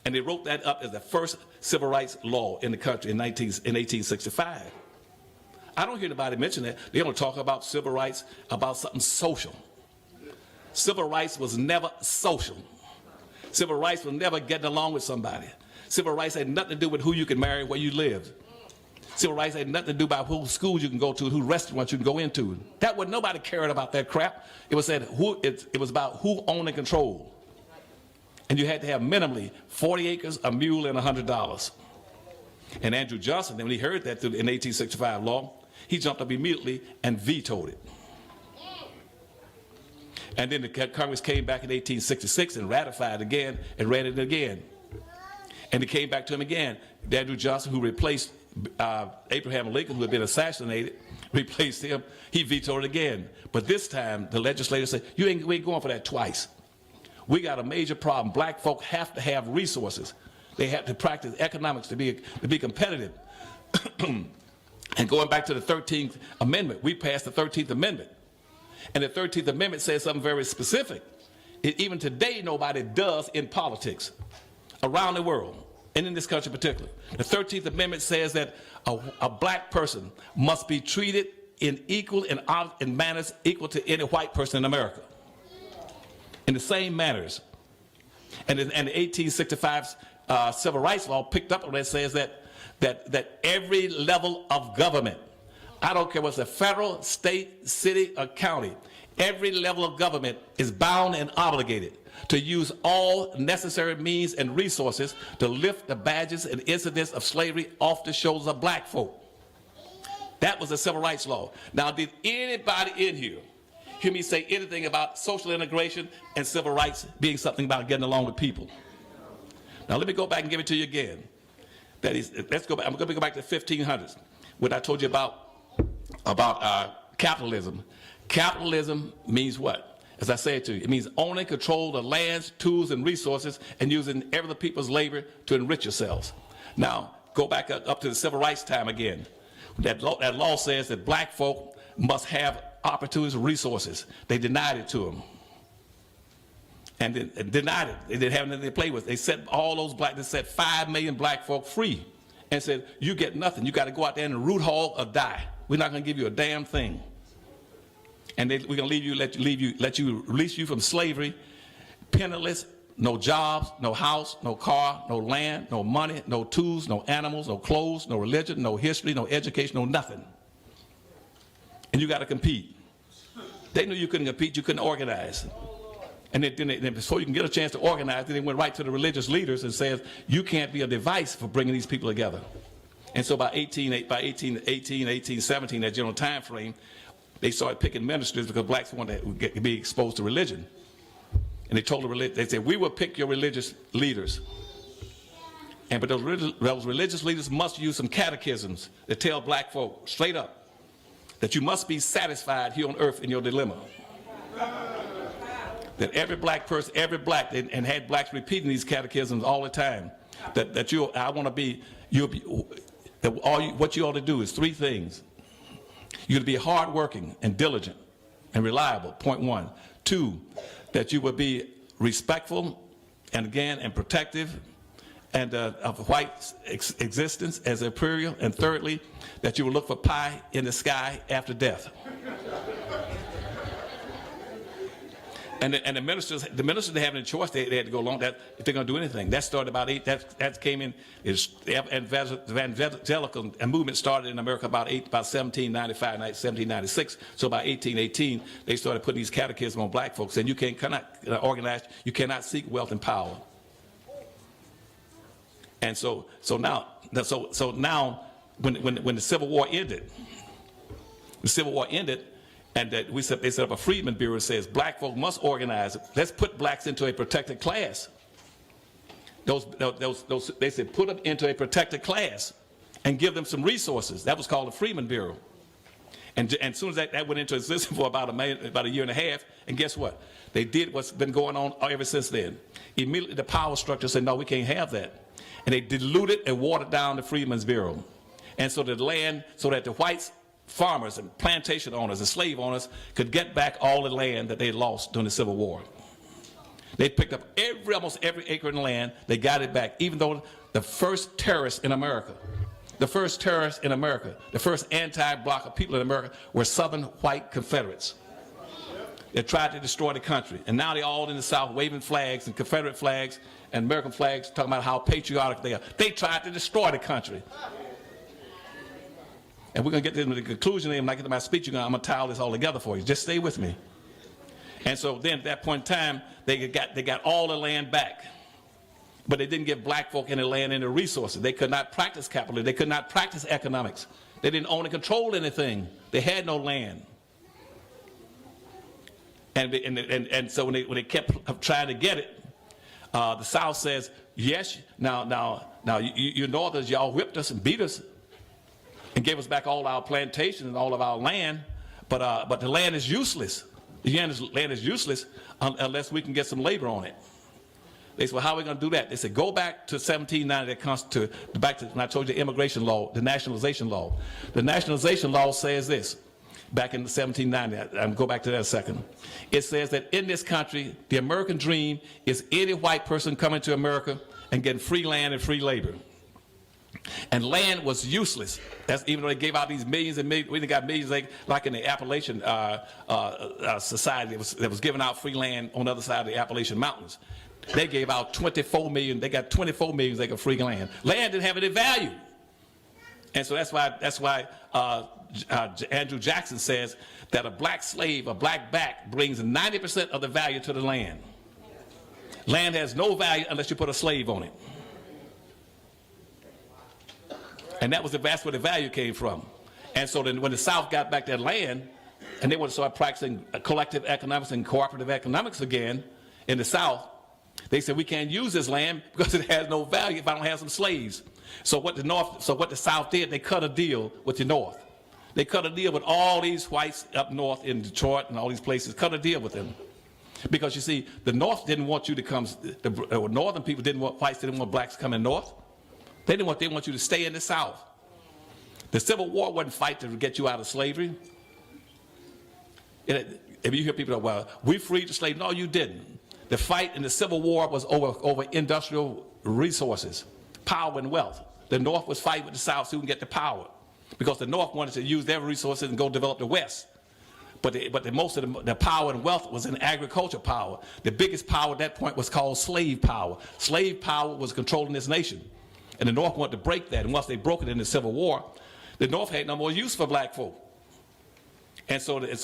And they wrote that up as the first civil rights law in the country in 1865. I don't hear anybody mention that. They don't talk about civil rights, about something social. Civil rights was never social. Civil rights was never getting along with somebody. Civil rights had nothing to do with who you can marry, where you lived. Civil rights had nothing to do about who schools you can go to, who restaurants you can go into. That was nobody cared about that crap. It was said it was about who owned and controlled. And you had to have minimally 40 acres, a mule, and $100. And Andrew Johnson, when he heard that in 1865 law, he jumped up immediately and vetoed it. And then the Congress came back in 1866 and ratified it again and read it again. And it came back to him again. Andrew Johnson, who replaced Abraham Lincoln, who had been assassinated, replaced him. He vetoed it again. But this time, the legislators said, we ain't going for that twice. We got a major problem. Black folk have to have resources. They have to practice economics to be competitive. And going back to the 13th Amendment, we passed the 13th Amendment. And the 13th Amendment says something very specific. Even today, nobody does in politics around the world, and in this country in particular. The 13th Amendment says that a black person must be treated in manners equal to any white person in America. In the same manners. And the 1865 Civil Rights Law picked up on that, says that every level of government, I don't care what's a federal, state, city, or county, every level of government is bound and obligated to use all necessary means and resources to lift the badges and incidents of slavery off the shoulders of black folk. That was the Civil Rights Law. Now, did anybody in here hear me say anything about social integration and civil rights being something about getting along with people? Now, let me go back and give it to you again. Let's go back. I'm going to go back to the 1500s, when I told you about capitalism. Capitalism means what? As I said to you, it means owning control of lands, tools, and resources, and using every other people's labor to enrich yourselves. Now, go back up to the civil rights time again. That law says that black folk must have opportunities and resources. They denied it to them. And then denied it. They didn't have anything to play with. They set all those they set 5 million black folk free and said, you get nothing. You got to go out there and root hog or die. We're not going to give you a damn thing. And we're going to release you from slavery, penniless, no jobs, no house, no car, no land, no money, no tools, no animals, no clothes, no religion, no history, no education, no nothing. And you got to compete. They knew you couldn't compete, you couldn't organize. And then before you can get a chance to organize, then they went right to the religious leaders and said, you can't be a device for bringing these people together. And so by 1817, that general time frame, they started picking ministers because blacks wanted to be exposed to religion. And they told they said, we will pick your religious leaders. But those religious leaders must use some catechisms that tell black folk straight up that you must be satisfied here on earth in your dilemma. That every black person, and had blacks repeating these catechisms all the time, what you ought to do is 3 things. You're to be hardworking and diligent and reliable, point 1. 2, that you will be respectful and protective and of white existence as imperial. And thirdly, that you will look for pie in the sky after death. And the ministers didn't have any choice. They had to go along that if they're going to do anything. That started about that came in. The evangelical movement started in America about 1795, 1796. So by 1818, they started putting these catechisms on black folks, and you cannot organize. You cannot seek wealth and power. And so now when the Civil War ended, and that they set up a Freedmen Bureau that says black folk must organize. Let's put blacks into a protected class. They said put them into a protected class and give them some resources. That was called the Freedmen Bureau. And as soon as that went into existence for about a year and a half, and guess what? They did what's been going on ever since then. Immediately the power structure said, no, we can't have that. And they diluted and watered down the Freedmen's Bureau. And so that the whites, farmers and plantation owners and slave owners could get back all the land that they lost during the Civil War. They picked up almost every acre in the land. They got it back, even though the first terrorists in America, the first anti-block of people in America were Southern white Confederates. They tried to destroy the country. And now they're all in the South waving flags and Confederate flags and American flags, talking about how patriotic they are. They tried to destroy the country. And we're going to get to the conclusion, and when I get to my speech, I'm going to tie all this all together for you. Just stay with me. And so then at that point in time, they got all the land back. But they didn't give black folk any land and any resources. They could not practice capitalism. They could not practice economics. They didn't own and control anything. They had no land. And so when they kept trying to get it, the South says, yes, now you Northerners, y'all whipped us and beat us and gave us back all our plantations and all of our land, but the land is useless. The land is useless unless we can get some labor on it. They said, well, how are we going to do that? They said, go back to 1790, back to when I told you the immigration law, the nationalization law. The nationalization law says this, back in 1790, I'll go back to that a second. It says that in this country, the American dream is any white person coming to America and getting free land and free labor. And land was useless. That's even though they gave out these millions and millions. We got millions like in the Appalachian society that was giving out free land on the other side of the Appalachian Mountains. They gave out 24 million. They got 24 million acres of free land. Land didn't have any value. And so that's why Andrew Jackson says that a black slave, a black back, brings 90% of the value to the land. Land has no value unless you put a slave on it. And that's where the value came from. And so then when the South got back that land, and they want to start practicing collective economics and cooperative economics again in the South, they said we can't use this land because it has no value if I don't have some slaves. So what the South did, they cut a deal with the North. They cut a deal with all these whites up north in Detroit and all these places, cut a deal with them. Because you see, the North didn't want you to come, the Northern people whites didn't want blacks to come in North. They want you to stay in the South. The Civil War wasn't fight to get you out of slavery. If you hear people say, well, we freed the slaves, no, you didn't. The fight in the Civil War was over industrial resources, power and wealth. The North was fighting with the South so we can get the power, because the North wanted to use their resources and go develop the West. But most of the power and wealth was in agriculture power. The biggest power at that point was called slave power. Slave power was controlling this nation. And the North wanted to break that. And once they broke it in the Civil War, the North had no more use for black folk. And so the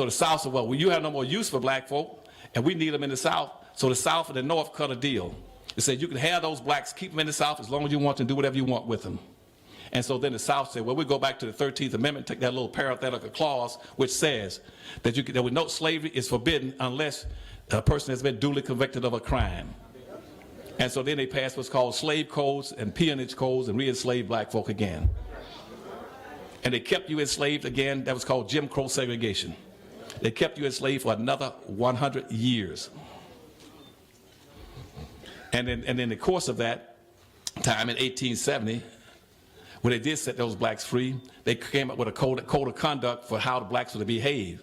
South said, well, you have no more use for black folk, and we need them in the South. So the South and the North cut a deal. They said, you can have those blacks, keep them in the South as long as you want to, do whatever you want with them. And so then the South said, well, we go back to the 13th Amendment, take that little parenthetical clause, which says that slavery is forbidden unless a person has been duly convicted of a crime. And so then they passed what's called slave codes and peonage codes and re-enslaved black folk again. And they kept you enslaved again. That was called Jim Crow segregation. They kept you enslaved for another 100 years. And in the course of that time in 1870, when they did set those blacks free, they came up with a code of conduct for how the blacks were to behave.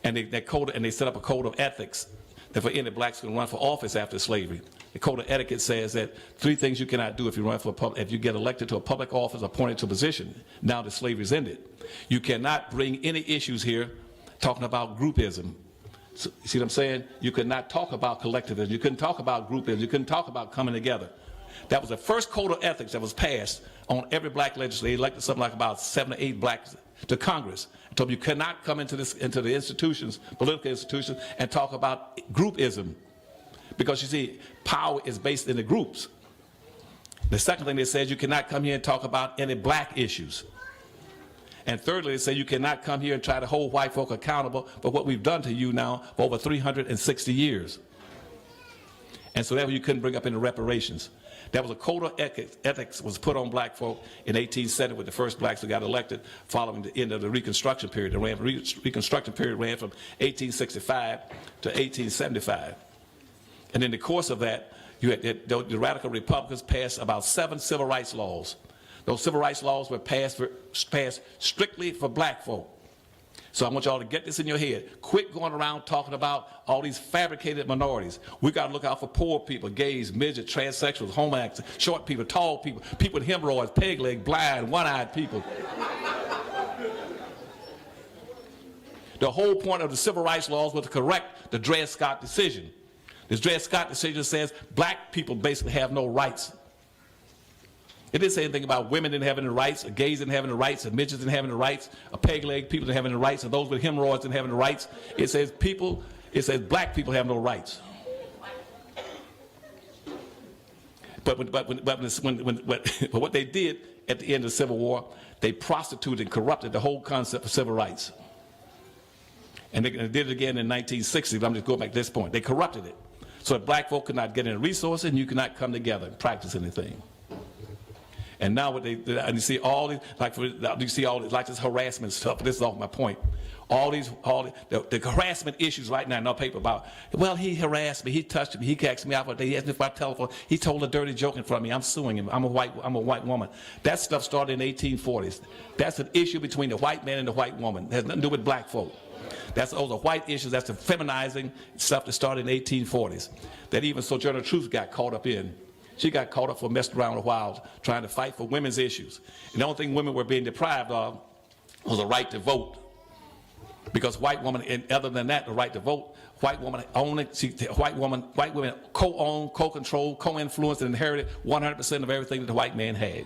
And they set up a code of ethics that for any blacks can run for office after slavery. The code of etiquette says that 3 things you cannot do if you run for if you get elected to a public office, appointed to a position, now that slavery is ended. You cannot bring any issues here talking about groupism. So, you see what I'm saying? You could not talk about collectivism. You couldn't talk about groupism. You couldn't talk about coming together. That was the first code of ethics that was passed on every black legislator. They elected something like about 7 or 8 blacks to Congress. So you cannot come into the institutions, political institutions, and talk about groupism. Because you see, power is based in the groups. The second thing they said, you cannot come here and talk about any black issues. And thirdly, they say you cannot come here and try to hold white folk accountable for what we've done to you now for over 360 years. And so that you couldn't bring up any reparations. That was a code of ethics was put on black folk in 1870 with the first blacks who got elected following the end of the Reconstruction period. The Reconstruction period ran from 1865 to 1875. And in the course of that, the radical Republicans passed about 7 civil rights laws. Those civil rights laws were passed strictly for black folk. So I want y'all to get this in your head. Quit going around talking about all these fabricated minorities. We got to look out for poor people, gays, midgets, transsexuals, homoacts, short people, tall people, people with hemorrhoids, peg leg, blind, one-eyed people. The whole point of the civil rights laws was to correct the Dred Scott decision. The Dred Scott decision says black people basically have no rights. It didn't say anything about women didn't have any rights, or gays didn't have any rights, or midgets didn't have any rights, or peg leg people didn't have any rights, or those with hemorrhoids didn't have any rights. It says black people have no rights. But what they did at the end of the Civil War, they prostituted and corrupted the whole concept of civil rights. And they did it again in 1960, but I'm just going back to this point. They corrupted it. So that black folk could not get any resources and you could not come together and practice anything. And now what and you see all these, like this harassment stuff, this is off my point. The harassment issues right now in our paper about, well, he harassed me, he touched me, he asked me out for a day, he asked me for my telephone, he told a dirty joke in front of me, I'm suing him, I'm a white woman. That stuff started in the 1840s. That's an issue between the white man and the white woman. It has nothing to do with black folk. Those are white issues, that's the feminizing stuff that started in the 1840s. That even Sojourner Truth got caught up in. She got caught up for messing around a while trying to fight for women's issues. And the only thing women were being deprived of was a right to vote. Because white women, and other than that, the right to vote, white women co-owned, co-controlled, co-influenced, and inherited 100% of everything that the white man had.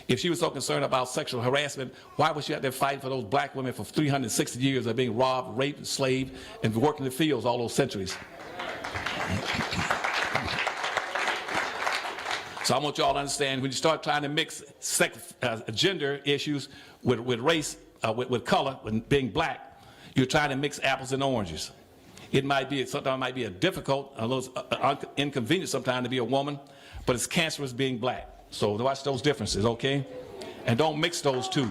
If she was so concerned about sexual harassment, why was she out there fighting for those black women for 360 years of being robbed, raped, enslaved, and working in the fields all those centuries? So I want y'all to understand, when you start trying to mix gender issues with race, with color, with being black, you're trying to mix apples and oranges. Sometimes it might be a difficult, a little inconvenient sometimes to be a woman, but it's cancerous being black. So watch those differences, okay? And don't mix those two.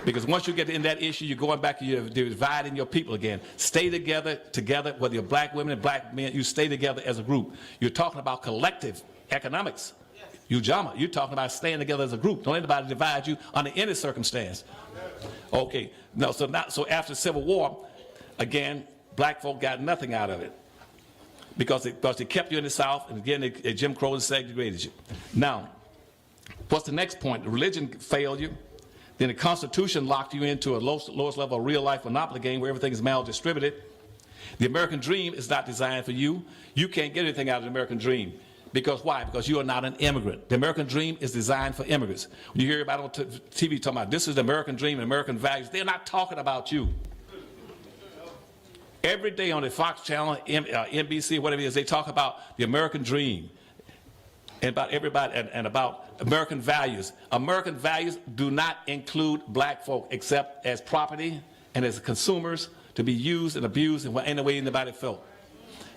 Because once you get in that issue, you're going back to you're dividing your people again. Stay together, whether you're black women and black men, you stay together as a group. You're talking about collective economics. You're talking about staying together as a group. Don't let anybody divide you under any circumstance. Okay, no, so after the Civil War, again, black folk got nothing out of it. Because they kept you in the South, and again, Jim Crow segregated you. Now, what's the next point? The religion failed you. Then the Constitution locked you into a lowest level of real life monopoly game where everything is maldistributed. The American dream is not designed for you. You can't get anything out of the American dream. Because why? Because you are not an immigrant. The American dream is designed for immigrants. When you hear about on TV talking about this is the American dream and American values, they're not talking about you. Every day on the Fox channel, NBC, whatever it is, they talk about the American dream and about everybody and about American values. American values do not include black folk except as property and as consumers to be used and abused in any way anybody felt.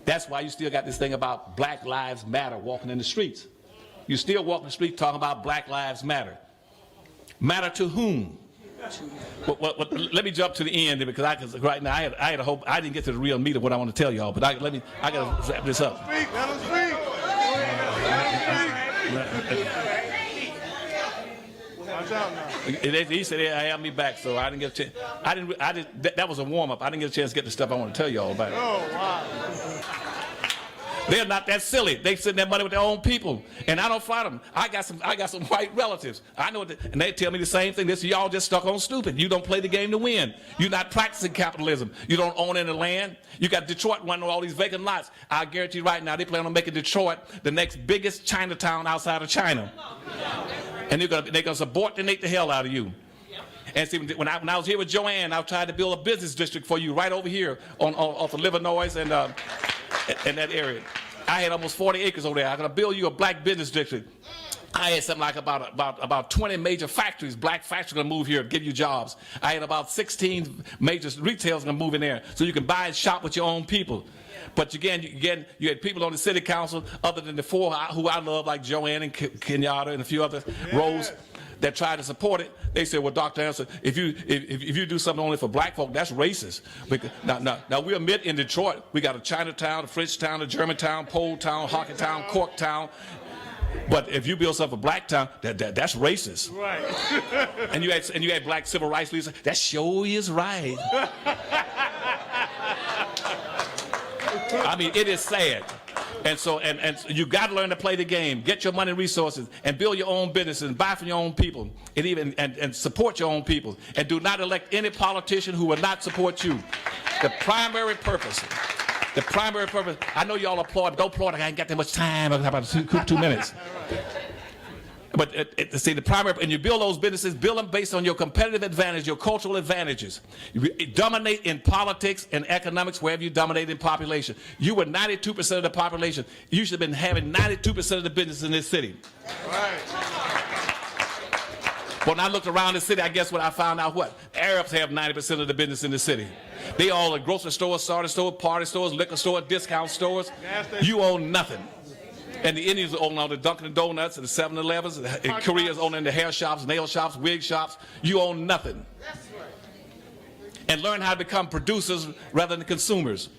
That's why you still got this thing about Black Lives Matter walking in the streets. You still walk in the street talking about Black Lives Matter. Matter to whom? Let me jump to the end because right now I had a hope. I didn't get to the real meat of what I want to tell y'all, but I got to wrap this up. Let him speak. Watch out now. He said they had me back, so I didn't get a chance. That was a warm up. I didn't get a chance to get the stuff I want to tell y'all about. Oh wow. They're not that silly. They send that money with their own people, and I don't fight them. I got some white relatives. I know, and they tell me the same thing. This y'all just stuck on stupid. You don't play the game to win. You're not practicing capitalism. You don't own any land. You got Detroit running all these vacant lots. I guarantee you right now they plan on making Detroit the next biggest Chinatown outside of China, and they're gonna subordinate the hell out of you. And see, when I was here with Joanne, I tried to build a business district for you right over here off of Livernois and in that area. I had almost 40 acres over there. I'm going to build you a black business district. I had something like about 20 major factories, black factories going to move here to give you jobs. I had about 16 major retailers going to move in there so you can buy and shop with your own people. But again, you had people on the city council other than the four who I love, like Joanne and Kenyatta and a few other Rose, that tried to support it. They said, well, Dr. Anderson, if you do something only for black folk, that's racist. Because, now we admit in Detroit, we got a Chinatown, a Frenchtown, a Germantown, Poletown, Hockeytown, Corktown. But if you build something for black town, that's racist. Right. And you had black civil rights leaders, that sure is right. I mean, it is sad. And so, and you got to learn to play the game. Get your money and resources, and build your own business, and buy from your own people, and even and support your own people. And do not elect any politician who will not support you. The primary purpose. I know y'all applaud, but don't applaud. I ain't got that much time. I'm about 2 minutes. But see, the primary, and you build those businesses, build them based on your competitive advantage, your cultural advantages. You dominate in politics and economics wherever you dominate in population. You were 92% of the population. You should have been having 92% of the business in this city. Right. When I looked around the city, I guess what I found out, what? Arabs have 90% of the business in the city. They all at grocery stores, starter stores, party stores, liquor stores, discount stores. You own nothing. And the Indians own all the Dunkin' Donuts and the 7-Elevens, and Koreans own the hair shops, nail shops, wig shops. You own nothing. And learn how to become producers rather than consumers.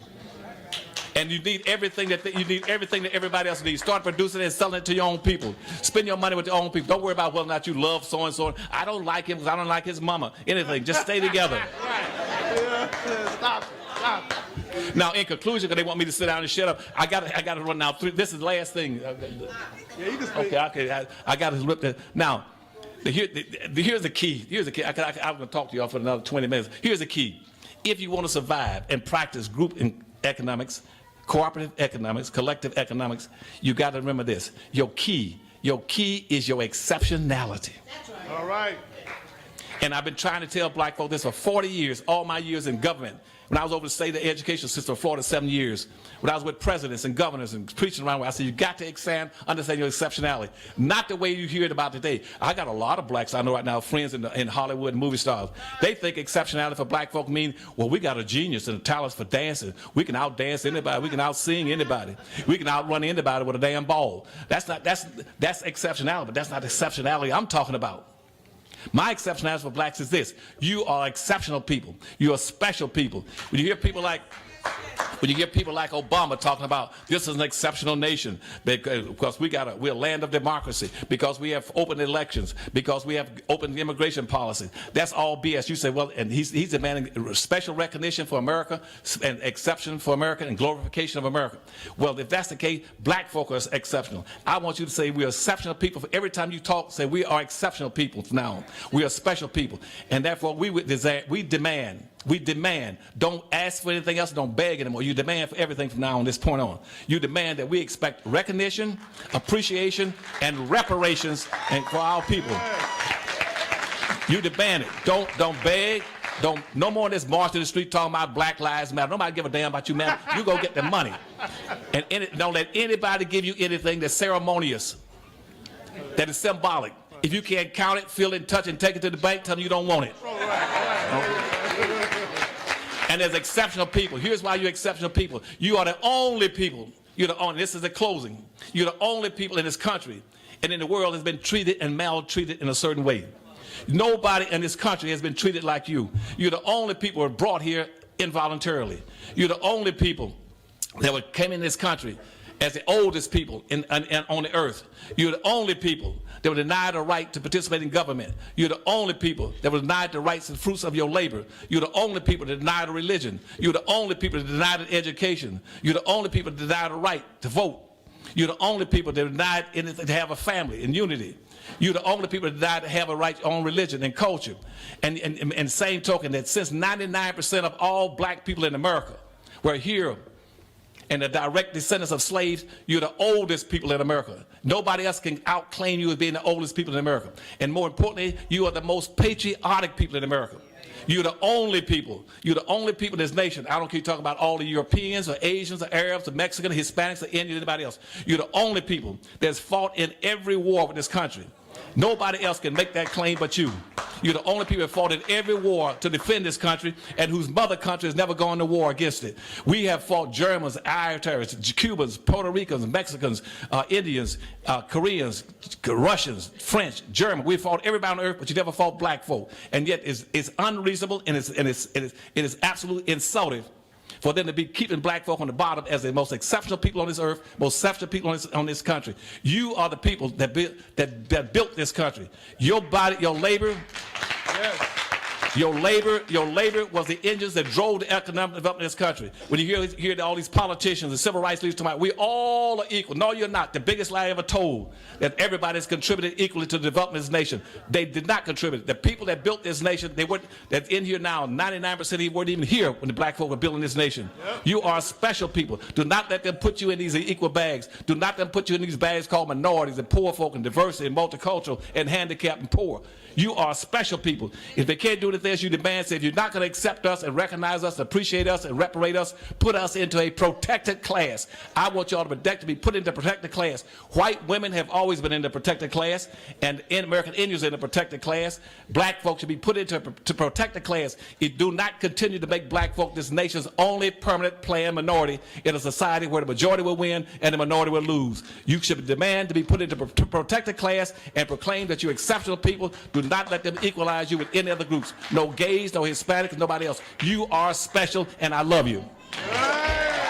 And you need everything that everybody else needs. Start producing it and selling it to your own people. Spend your money with your own people. Don't worry about whether or not you love so and so. I don't like him because I don't like his mama. Anything. Just stay together. Stop. Now, in conclusion, because they want me to sit down and shut up, I got to run now. This is the last thing. Yeah, you can speak. Okay. I got to rip that. Now, here's the key. I'm going to talk to y'all for another 20 minutes. Here's the key. If you want to survive and practice group economics, cooperative economics, collective economics, you got to remember this. Your key is your exceptionality. That's right. All right. And I've been trying to tell black folk this for 40 years, all my years in government. When I was over the state of education system for 47 years, when I was with presidents and governors and preaching around, I said, you got to understand your exceptionality. Not the way you hear it about today. I got a lot of blacks I know right now, friends in Hollywood and movie stars. They think exceptionality for black folk mean, well, we got a genius and a talent for dancing. We can outdance anybody. We can outsing anybody. We can outrun anybody with a damn ball. That's exceptionality, but that's not exceptionality I'm talking about. My exceptionality for blacks is this. You are exceptional people. You are special people. When you hear people like Obama talking about this is an exceptional nation because we're a land of democracy, because we have open elections, because we have open immigration policy. That's all BS. You say, well, and he's demanding special recognition for America and exception for America and glorification of America. Well, if that's the case, black folk are exceptional. I want you to say we are exceptional people. Every time you talk, say we are exceptional people from now on. We are special people. And therefore, we demand, don't ask for anything else, don't beg anymore. You demand for everything from now on, this point on. You demand that we expect recognition, appreciation, and reparations for our people. You demand it. Don't beg. No more of this march to the street talking about Black Lives Matter. Nobody give a damn about you, man. You go get the money. And don't let anybody give you anything that's ceremonious, that is symbolic. If you can't count it, feel it, touch it, and take it to the bank, tell them you don't want it. And as exceptional people, here's why you're exceptional people. You are the only people, this is the closing. You're the only people in this country and in the world has been treated and maltreated in a certain way. Nobody in this country has been treated like you. You're the only people who were brought here involuntarily. You're the only people that came in this country as the oldest people on the earth. You're the only people that were denied the right to participate in government. You're the only people that were denied the rights and fruits of your labor. You're the only people that denied a religion. You're the only people that denied an education. You're the only people that denied the right to vote. You're the only people that denied anything to have a family and unity. You're the only people that denied to have a right to own religion and culture. And same token that since 99% of all black people in America were here and the direct descendants of slaves, you're the oldest people in America. Nobody else can outclaim you as being the oldest people in America. And more importantly, you are the most patriotic people in America. You're the only people. You're the only people in this nation. I don't keep talking about all the Europeans or Asians or Arabs or Mexicans, or Hispanics or Indians, anybody else. You're the only people that's fought in every war with this country. Nobody else can make that claim but you. You're the only people that fought in every war to defend this country and whose mother country has never gone to war against it. We have fought Germans, Irish, Cubans, Puerto Ricans, Mexicans, Indians, Koreans, Russians, French, German. We fought everybody on earth, but you never fought black folk. And yet it's unreasonable and it is absolutely insulting for them to be keeping black folk on the bottom as the most exceptional people on this earth, most exceptional people on this country. You are the people that built this country. Your body, your labor. Yes. Your labor was the engines that drove the economic development of this country. When you hear all these politicians and civil rights leaders talking about we all are equal. No, you're not. The biggest lie I ever told, that everybody's contributed equally to the development of this nation. They did not contribute. The people that built this nation, that's in here now, 99% of you weren't even here when the black folk were building this nation. Yep. You are special people. Do not let them put you in these equal bags. Do not let them put you in these bags called minorities and poor folk and diversity and multicultural and handicapped and poor. You are special people. If they can't do anything else, you demand, say, if you're not going to accept us and recognize us, appreciate us, and reparate us, put us into a protected class. I want y'all to be put into protected class. White women have always been in the protected class, and American Indians are in the protected class. Black folks should be put into protected class. You do not continue to make black folk this nation's only permanent planned minority in a society where the majority will win and the minority will lose. You should demand to be put into protected class and proclaim that you're exceptional people. Do not let them equalize you with any other groups. No gays, no Hispanics, nobody else. You are special, and I love you. Hey!